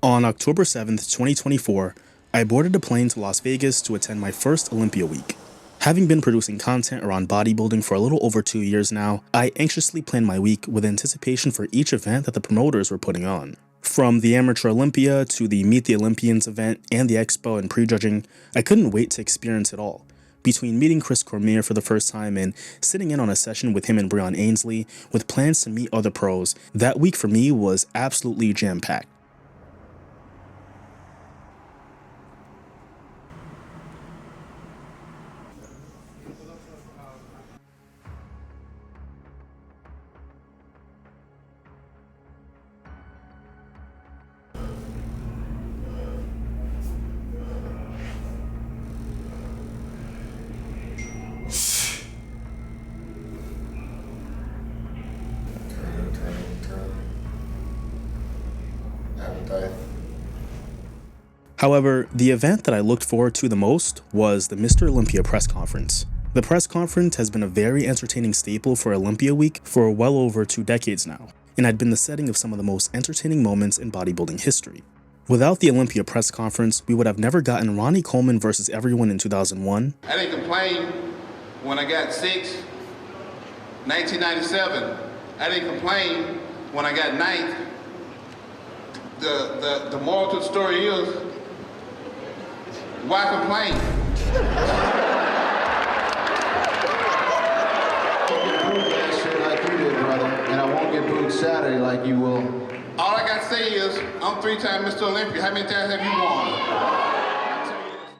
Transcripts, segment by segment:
On October 7th, 2024, I boarded a plane to Las Vegas to attend my first Olympia week. Having been producing content around bodybuilding for a little over 2 years now, I anxiously planned my week with anticipation for each event that the promoters were putting on. From the Amateur Olympia to the Meet the Olympians event and the expo and prejudging, I couldn't wait to experience it all. Between meeting Chris Cormier for the first time and sitting in on a session with him and Breon Ainsley, with plans to meet other pros, that week for me was absolutely jam-packed. However, the event that I looked forward to the most was the Mr. Olympia press conference. The press conference has been a very entertaining staple for Olympia Week for well over 2 decades now, and had been the setting of some of the most entertaining moments in bodybuilding history. Without the Olympia press conference, we would have never gotten Ronnie Coleman versus everyone in 2001. I didn't complain when I got 6, 1997. I didn't complain when I got 9th. The moral to the story is, why complain? Like you did, brother, and I won't get booed Saturday like you will. All I got to say is, I'm 3-time Mr. Olympia. How many times have you won?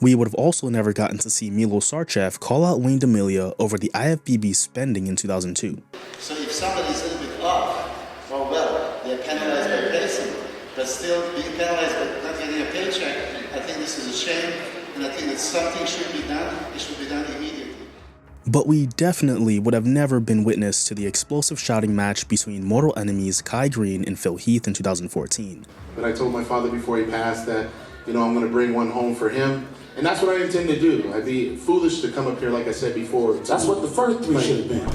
We would have also never gotten to see Milo Sarchev call out Wayne D'Amelia over the IFBB spending in 2002. So if somebody's a little bit off, well, they're penalized by pacing, but still being penalized by not getting a paycheck, I think this is a shame, and I think that something should be done. It should be done immediately. But we definitely would have never been witness to the explosive shouting match between mortal enemies Kai Green and Phil Heath in 2014. But I told my father before he passed that, I'm going to bring one home for him. And that's what I intend to do. I'd be foolish to come up here, like I said before. That's what the first 3 should have been.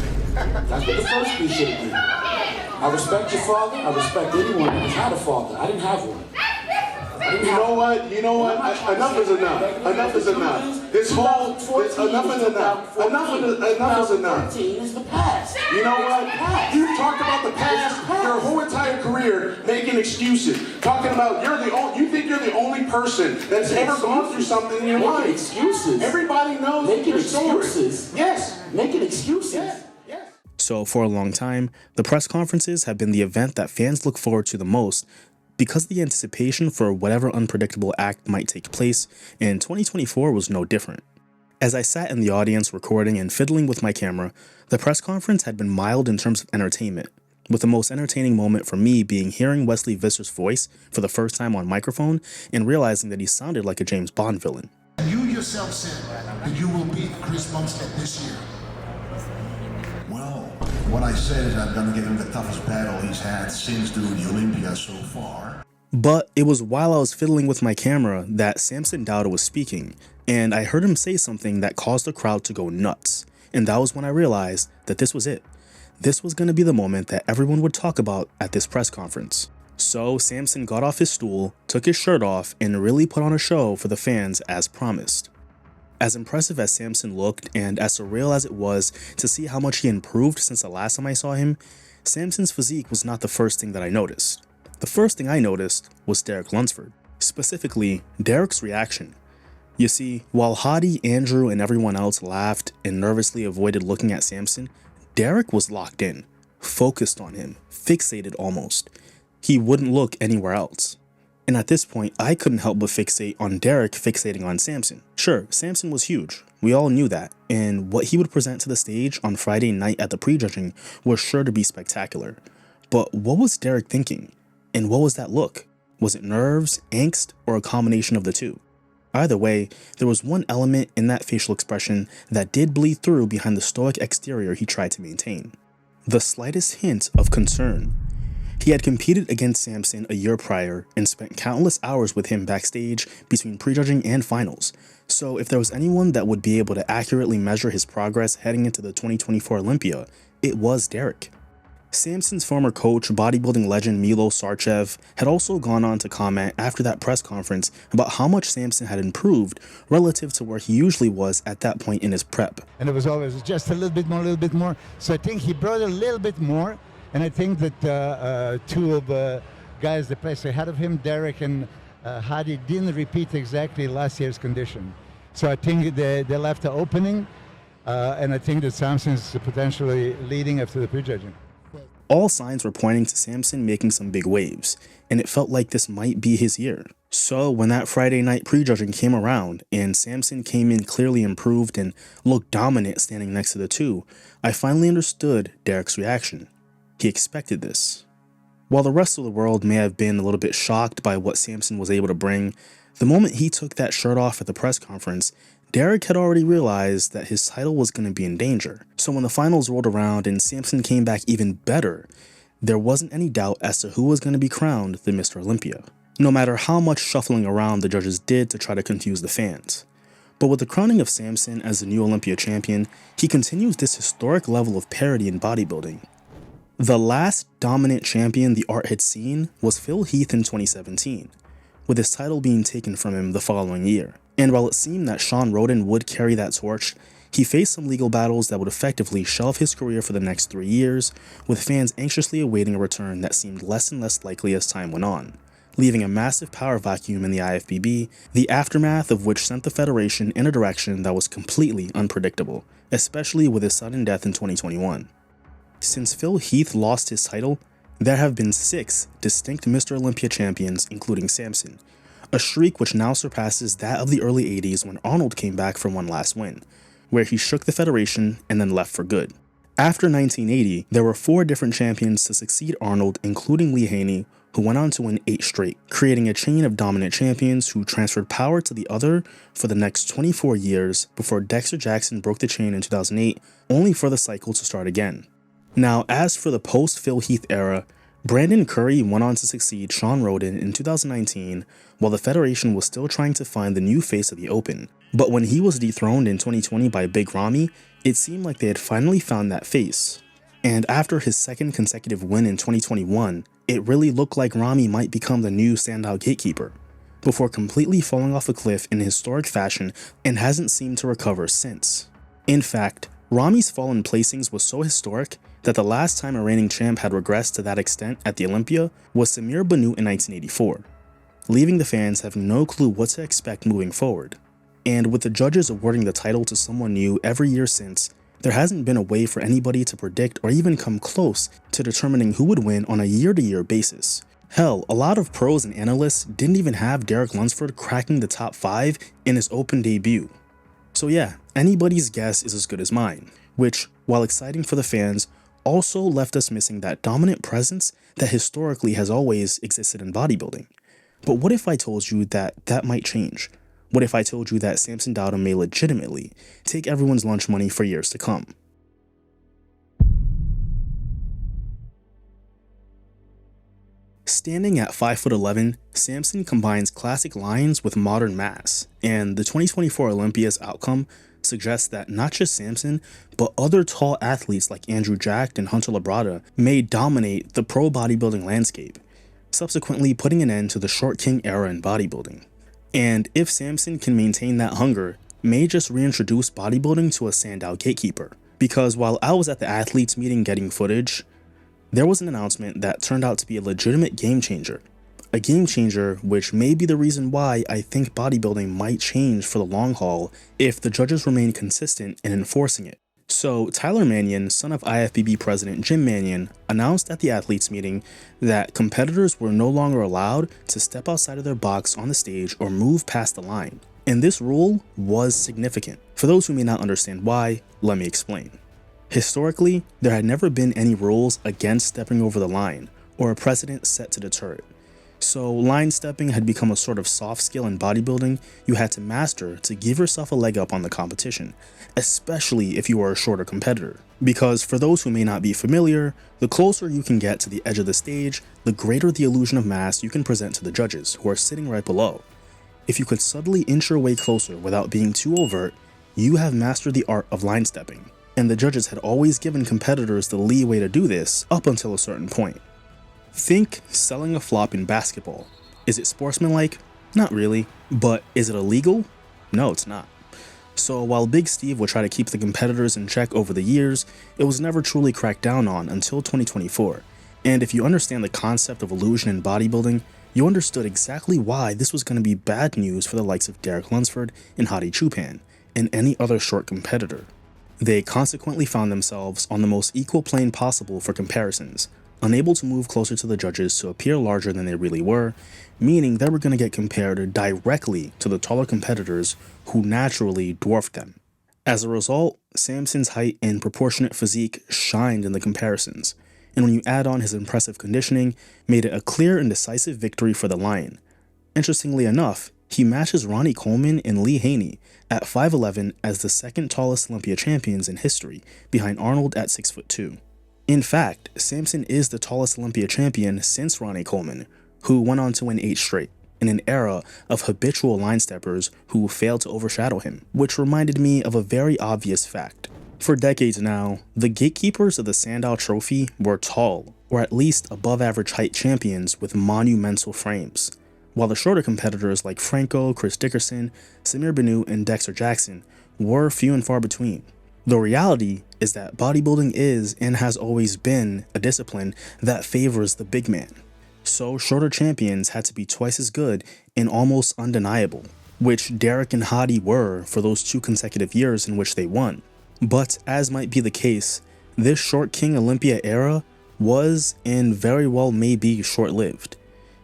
That's what the first 3 should have been. I respect your father. I respect anyone that has had a father. I didn't have one. You know what? Enough is enough. Enough is enough. Enough is enough. Enough is enough. Is the past. You know what? You've talked about the past your whole entire career, making excuses. Talking about you think you're the only person that's ever gone through something in your life. Excuses. Everybody knows Making your story. excuses. Yes. Making excuses. Yes. So for a long time, the press conferences have been the event that fans look forward to the most because of the anticipation for whatever unpredictable act might take place, and 2024 was no different. As I sat in the audience recording and fiddling with my camera, the press conference had been mild in terms of entertainment, with the most entertaining moment for me being hearing Wesley Visser's voice for the first time on microphone and realizing that he sounded like a James Bond villain. You yourself said that you will beat Chris Bumstead this year. Well, what I said is I'm going to give him the toughest battle he's had since doing the Olympia so far. But it was while I was fiddling with my camera that Samson Dauda was speaking, and I heard him say something that caused the crowd to go nuts. And that was when I realized that this was it. This was going to be the moment that everyone would talk about at this press conference. So Samson got off his stool, took his shirt off, and really put on a show for the fans as promised. As impressive as Samson looked, and as surreal as it was to see how much he improved since the last time I saw him, Samson's physique was not the first thing that I noticed. The first thing I noticed was Derek Lunsford, specifically Derek's reaction. You see, while Hadi, Andrew, and everyone else laughed and nervously avoided looking at Samson, Derek was locked in, focused on him, fixated almost. He wouldn't look anywhere else. And at this point, I couldn't help but fixate on Derek fixating on Samson. Sure, Samson was huge. We all knew that. And what he would present to the stage on Friday night at the prejudging was sure to be spectacular. But what was Derek thinking? And what was that look? Was it nerves, angst, or a combination of the two? Either way, there was one element in that facial expression that did bleed through behind the stoic exterior he tried to maintain. The slightest hint of concern. He had competed against Samson a year prior and spent countless hours with him backstage between prejudging and finals, so if there was anyone that would be able to accurately measure his progress heading into the 2024 Olympia, it was Derek. Samson's former coach, bodybuilding legend Milo Sarchev, had also gone on to comment after that press conference about how much Samson had improved relative to where he usually was at that point in his prep. And it was always just a little bit more. So I think he brought a little bit more, and I think that two of the guys that placed ahead of him, Derek and Hadi, didn't repeat exactly last year's condition. So I think they left the opening, and I think that Samson's potentially leading after the prejudging. All signs were pointing to Samson making some big waves, and it felt like this might be his year. So when that Friday night prejudging came around, and Samson came in clearly improved and looked dominant standing next to the two, I finally understood Derek's reaction. He expected this. While the rest of the world may have been a little bit shocked by what Samson was able to bring, the moment he took that shirt off at the press conference, Derek had already realized that his title was going to be in danger. So when the finals rolled around and Samson came back even better, there wasn't any doubt as to who was going to be crowned the Mr. Olympia, no matter how much shuffling around the judges did to try to confuse the fans. But with the crowning of Samson as the new Olympia champion, he continues this historic level of parity in bodybuilding. The last dominant champion the art had seen was Phil Heath in 2017, with his title being taken from him the following year. And while it seemed that Sean Roden would carry that torch, he faced some legal battles that would effectively shelve his career for the next 3 years, with fans anxiously awaiting a return that seemed less and less likely as time went on, leaving a massive power vacuum in the IFBB, the aftermath of which sent the federation in a direction that was completely unpredictable, especially with his sudden death in 2021. Since Phil Heath lost his title, there have been 6 distinct Mr. Olympia champions, including Samson, a streak which now surpasses that of the early 80s when Arnold came back from one last win, where he shook the federation and then left for good. After 1980, there were 4 different champions to succeed Arnold, including Lee Haney, who went on to win 8 straight, creating a chain of dominant champions who transferred power to the other for the next 24 years before Dexter Jackson broke the chain in 2008, only for the cycle to start again. Now, as for the post-Phil Heath era, Brandon Curry went on to succeed Sean Roden in 2019 while the federation was still trying to find the new face of the Open. But when he was dethroned in 2020 by Big Ramy, it seemed like they had finally found that face. And after his second consecutive win in 2021, it really looked like Ramy might become the new standout gatekeeper, before completely falling off a cliff in historic fashion and hasn't seemed to recover since. In fact, Ramy's fall in placings was so historic that the last time a reigning champ had regressed to that extent at the Olympia was Samir Bannout in 1984, leaving the fans having no clue what to expect moving forward. And with the judges awarding the title to someone new every year since, there hasn't been a way for anybody to predict or even come close to determining who would win on a year-to-year basis. Hell, a lot of pros and analysts didn't even have Derek Lunsford cracking the top 5 in his Open debut. So yeah, anybody's guess is as good as mine, which, while exciting for the fans, also left us missing that dominant presence that historically has always existed in bodybuilding. But what if I told you that that might change? What if I told you that Samson Dauda may legitimately take everyone's lunch money for years to come? Standing at 5'11", Samson combines classic lines with modern mass, and the 2024 Olympia's outcome suggests that not just Samson, but other tall athletes like Andrew Jack and Hunter Labrada may dominate the pro bodybuilding landscape, subsequently putting an end to the short king era in bodybuilding. And if Samson can maintain that hunger, may just reintroduce bodybuilding to a standout gatekeeper. Because while I was at the athletes meeting getting footage, there was an announcement that turned out to be a legitimate game changer. A game changer which may be the reason why I think bodybuilding might change for the long haul if the judges remain consistent in enforcing it. So Tyler Mannion, son of IFBB president Jim Mannion, announced at the athletes meeting that competitors were no longer allowed to step outside of their box on the stage or move past the line. And this rule was significant. For those who may not understand why, let me explain. Historically, there had never been any rules against stepping over the line, or a precedent set to deter it. So line stepping had become a sort of soft skill in bodybuilding you had to master to give yourself a leg up on the competition, especially if you were a shorter competitor. Because for those who may not be familiar, the closer you can get to the edge of the stage, the greater the illusion of mass you can present to the judges, who are sitting right below. If you could subtly inch your way closer without being too overt, you have mastered the art of line stepping. and the judges had always given competitors the leeway to do this up until a certain point. Think selling a flop in basketball. Is it sportsmanlike? Not really. But is it illegal? No, it's not. So while Big Steve would try to keep the competitors in check over the years, it was never truly cracked down on until 2024. And if you understand the concept of illusion in bodybuilding, you understood exactly why this was going to be bad news for the likes of Derek Lunsford and Hadi Choopan, and any other short competitor. They consequently found themselves on the most equal plane possible for comparisons, unable to move closer to the judges to appear larger than they really were, meaning they were going to get compared directly to the taller competitors who naturally dwarfed them. As a result, Samson's height and proportionate physique shined in the comparisons, and when you add on his impressive conditioning, made it a clear and decisive victory for the Lion. Interestingly enough, he matches Ronnie Coleman and Lee Haney at 5'11" as the second tallest Olympia champions in history, behind Arnold at 6'2". In fact, Samson is the tallest Olympia champion since Ronnie Coleman, who went on to win 8 straight, in an era of habitual line steppers who failed to overshadow him, which reminded me of a very obvious fact. For decades now, the gatekeepers of the Sandow Trophy were tall, or at least above average height champions with monumental frames, while the shorter competitors like Franco, Chris Dickerson, Samir Banu, and Dexter Jackson were few and far between. The reality is that bodybuilding is and has always been a discipline that favors the big man. So shorter champions had to be twice as good and almost undeniable, which Derek and Hadi were for those 2 consecutive years in which they won. But as might be the case, this short King Olympia era was and very well may be short-lived,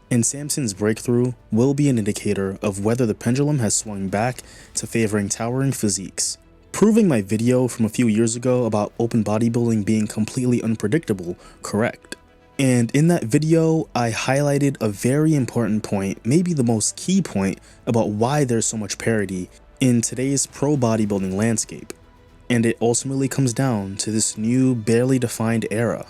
and Samson's breakthrough will be an indicator of whether the pendulum has swung back to favoring towering physiques, proving my video from a few years ago about open bodybuilding being completely unpredictable correct. And in that video, I highlighted a very important point, maybe the most key point, about why there's so much parity in today's pro bodybuilding landscape. And it ultimately comes down to this new, barely defined era.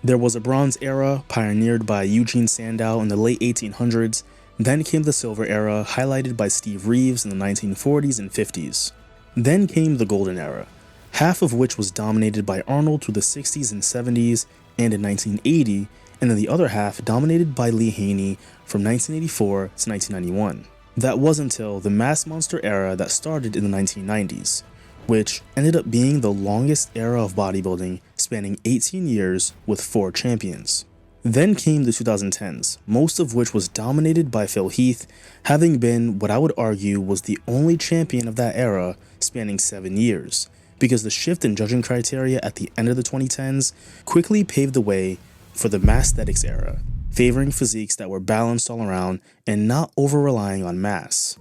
There was a bronze era pioneered by Eugene Sandow in the late 1800s, then came the silver era highlighted by Steve Reeves in the 1940s and 50s. Then came the golden era, half of which was dominated by Arnold through the 60s and 70s and in 1980, and then the other half dominated by Lee Haney from 1984 to 1991. That was until the Mass Monster era that started in the 1990s. Which ended up being the longest era of bodybuilding, spanning 18 years with 4 champions. Then came the 2010s, most of which was dominated by Phil Heath, having been what I would argue was the only champion of that era, spanning 7 years, because the shift in judging criteria at the end of the 2010s quickly paved the way for the Massthetics era, favoring physiques that were balanced all around and not over-relying on mass.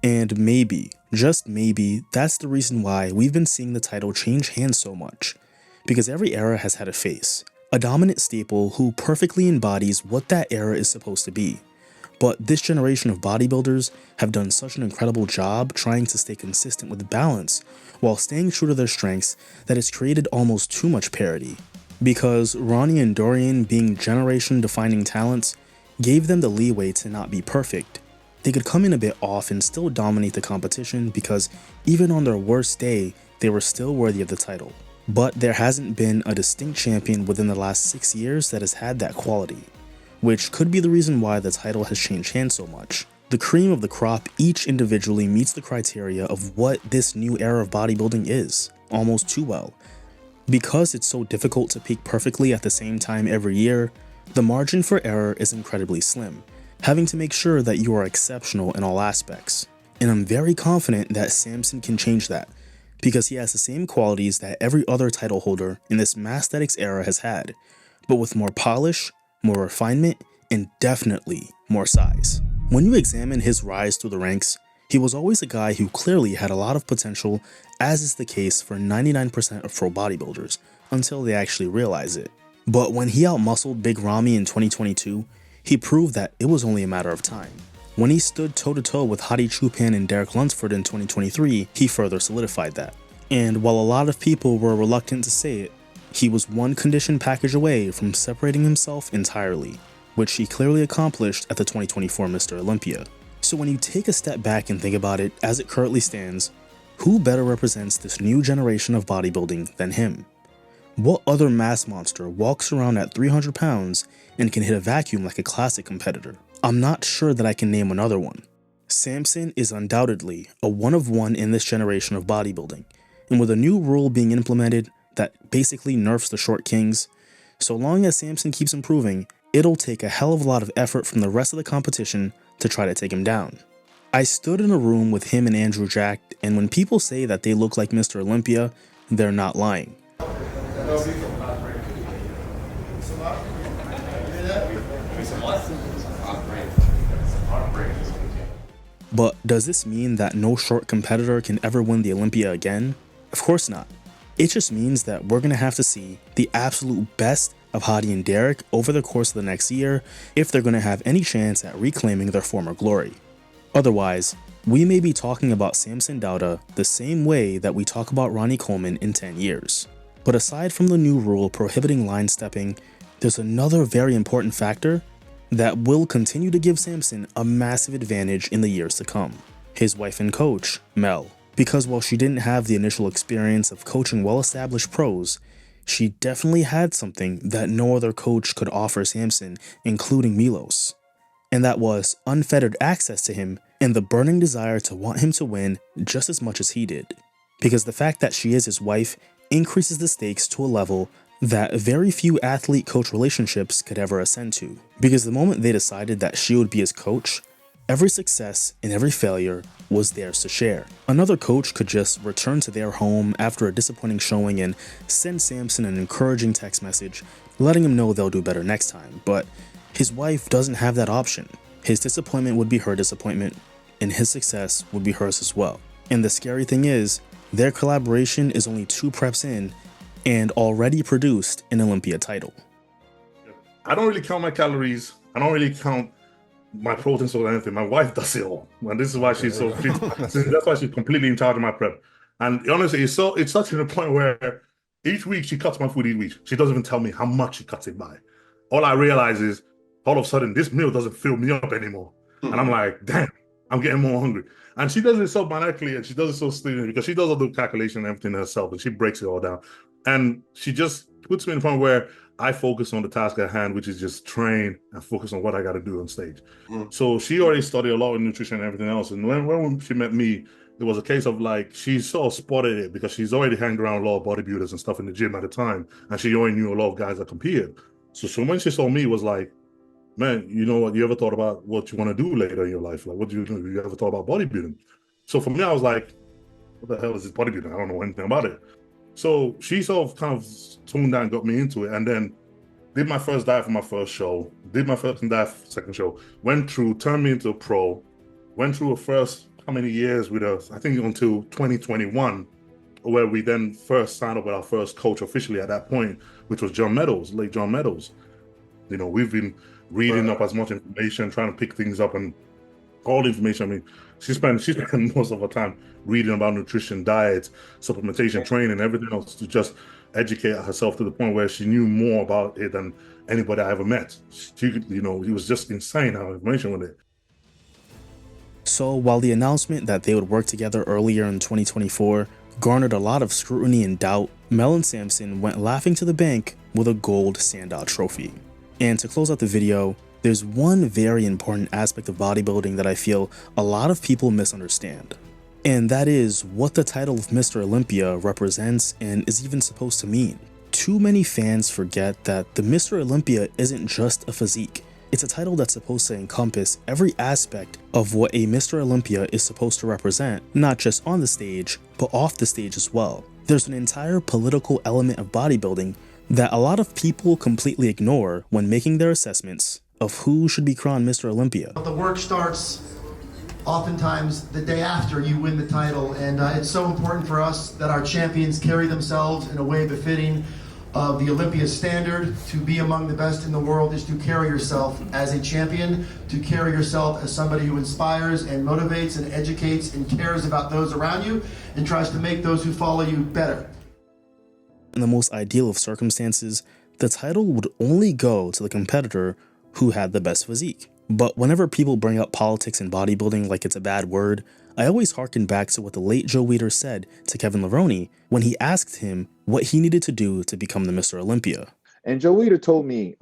And maybe, just maybe, that's the reason why we've been seeing the title change hands so much. Because every era has had a face, a dominant staple who perfectly embodies what that era is supposed to be. But this generation of bodybuilders have done such an incredible job trying to stay consistent with balance while staying true to their strengths that it's created almost too much parity. Because Ronnie and Dorian, being generation-defining talents, gave them the leeway to not be perfect. They could come in a bit off and still dominate the competition because even on their worst day, they were still worthy of the title. But there hasn't been a distinct champion within the last 6 years that has had that quality, which could be the reason why the title has changed hands so much. The cream of the crop each individually meets the criteria of what this new era of bodybuilding is, almost too well. Because it's so difficult to peak perfectly at the same time every year, the margin for error is incredibly slim, having to make sure that you are exceptional in all aspects. And I'm very confident that Samson can change that, because he has the same qualities that every other title holder in this Massthetics era has had, but with more polish, more refinement, and definitely more size. When you examine his rise through the ranks, he was always a guy who clearly had a lot of potential, as is the case for 99% of pro bodybuilders, until they actually realize it. But when he outmuscled Big Ramy in 2022, he proved that it was only a matter of time. When he stood toe-to-toe with Hadi Choopan and Derek Lunsford in 2023, he further solidified that. And while a lot of people were reluctant to say it, he was one condition package away from separating himself entirely, which he clearly accomplished at the 2024 Mr. Olympia. So when you take a step back and think about it as it currently stands, Who better represents this new generation of bodybuilding than him? What other mass monster walks around at 300 pounds and can hit a vacuum like a classic competitor? I'm not sure that I can name another one. Samson is undoubtedly a one of one in this generation of bodybuilding, and with a new rule being implemented that basically nerfs the short kings, so long as Samson keeps improving, it'll take a hell of a lot of effort from the rest of the competition to try to take him down. I stood in a room with him and Andrew Jack, and when people say that they look like Mr. Olympia, they're not lying. But does this mean that no short competitor can ever win the Olympia again? Of course not. It just means that we're going to have to see the absolute best of Hadi and Derek over the course of the next year if they're going to have any chance at reclaiming their former glory. Otherwise, we may be talking about Samson Dauda the same way that we talk about Ronnie Coleman in 10 years. But aside from the new rule prohibiting line stepping, there's another very important factor that will continue to give Samson a massive advantage in the years to come. His wife and coach, Mel. Because while she didn't have the initial experience of coaching well-established pros, she definitely had something that no other coach could offer Samson, including Milos. And that was unfettered access to him and the burning desire to want him to win just as much as he did. Because the fact that she is his wife increases the stakes to a level that very few athlete-coach relationships could ever ascend to. Because the moment they decided that she would be his coach, every success and every failure was theirs to share. Another coach could just return to their home after a disappointing showing and send Samson an encouraging text message, letting him know they'll do better next time. But his wife doesn't have that option. His disappointment would be her disappointment, and his success would be hers as well. And the scary thing is, their collaboration is only 2 preps in and already produced an Olympia title. I don't really count my calories. I don't really count my protein or anything. My wife does it all, and this is why she's so fit. That's why she's completely in charge of my prep. And honestly, it's such to the point where each week she cuts my food each week. She doesn't even tell me how much she cuts it by. All I realize is all of a sudden this meal doesn't fill me up anymore, and I'm like, damn, I'm getting more hungry. And she does it so maniacally, and she does it so steadily because she does all the calculation and everything herself, and she breaks it all down. And she just puts me in the point where I focus on the task at hand, which is just train and focus on what I got to do on stage. So she already studied a lot in nutrition and everything else. And when she met me, it was a case of like, she sort of spotted it because she's already hanging around a lot of bodybuilders and stuff in the gym at the time. And she already knew a lot of guys that competed. So when she saw me, it was like, man, you know what, you ever thought about what you want to do later in your life? Like, what do you do? You ever thought about bodybuilding? So for me, I was like, what the hell is this bodybuilding? I don't know anything about it. So she sort of kind of tuned down and got me into it, and then did my first diet for my first show, did my first diet for second show, went through, turned me into a pro, went through a first, how many years with us, I think until 2021, where we then first signed up with our first coach officially at that point, which was John Meadows, late John Meadows. You know, we've been reading up as much information, trying to pick things up, and all the information. I mean, she spent most of her time reading about nutrition, diets, supplementation, training, everything else to just educate herself to the point where she knew more about it than anybody I ever met. She, you know, it was just insane how information with it. So while the announcement that they would work together earlier in 2024 garnered a lot of scrutiny and doubt, Mel and Samson went laughing to the bank with a gold Sandow trophy. And to close out the video, there's one very important aspect of bodybuilding that I feel a lot of people misunderstand. And that is what the title of Mr. Olympia represents and is even supposed to mean. Too many fans forget that the Mr. Olympia isn't just a physique. It's a title that's supposed to encompass every aspect of what a Mr. Olympia is supposed to represent, not just on the stage, but off the stage as well. There's an entire political element of bodybuilding that a lot of people completely ignore when making their assessments of who should be crowned Mr. Olympia. The work starts oftentimes the day after you win the title, and it's so important for us that our champions carry themselves in a way befitting of the Olympia standard. To be among the best in the world is to carry yourself as a champion, to carry yourself as somebody who inspires and motivates and educates and cares about those around you and tries to make those who follow you better. In the most ideal of circumstances, the title would only go to the competitor who had the best physique. But whenever people bring up politics in bodybuilding like it's a bad word, I always harken back to what the late Joe Weider said to Kevin Levrone when he asked him what he needed to do to become the Mr. Olympia. And Joe Weider told me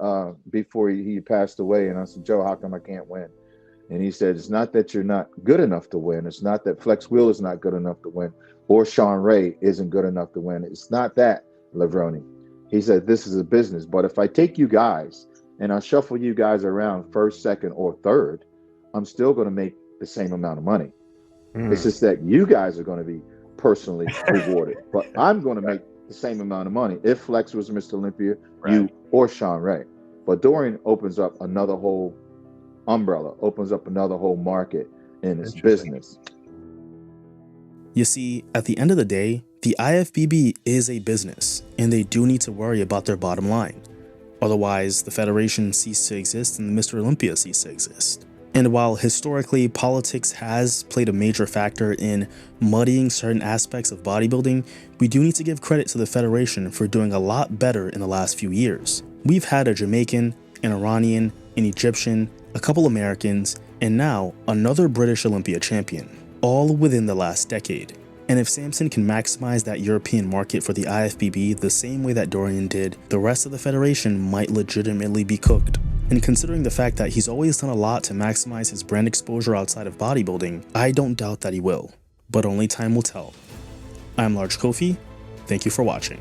before he passed away, and I said, Joe, how come I can't win? And he said, it's not that you're not good enough to win. It's not that Flex Wheel is not good enough to win, or Sean Ray isn't good enough to win. It's not that, Levrone. He said, this is a business. But if I take you guys and I shuffle you guys around first, second, or third, I'm still going to make the same amount of money. It's just that you guys are going to be personally rewarded. But I'm going to make the same amount of money if Flex was Mr. Olympia, you, or Sean Ray. But Dorian opens up another whole umbrella, opens up another whole market in his business. You see, at the end of the day, the IFBB is a business, and they do need to worry about their bottom line. Otherwise, the Federation ceases to exist and the Mr. Olympia ceases to exist. And while historically politics has played a major factor in muddying certain aspects of bodybuilding, we do need to give credit to the Federation for doing a lot better in the last few years. We've had a Jamaican, an Iranian, an Egyptian, a couple Americans, and now another British Olympia champion, all within the last decade. And if Samson can maximize that European market for the IFBB the same way that Dorian did, the rest of the Federation might legitimately be cooked. And considering the fact that he's always done a lot to maximize his brand exposure outside of bodybuilding, I don't doubt that he will. But only time will tell. I'm Large Kofi, thank you for watching.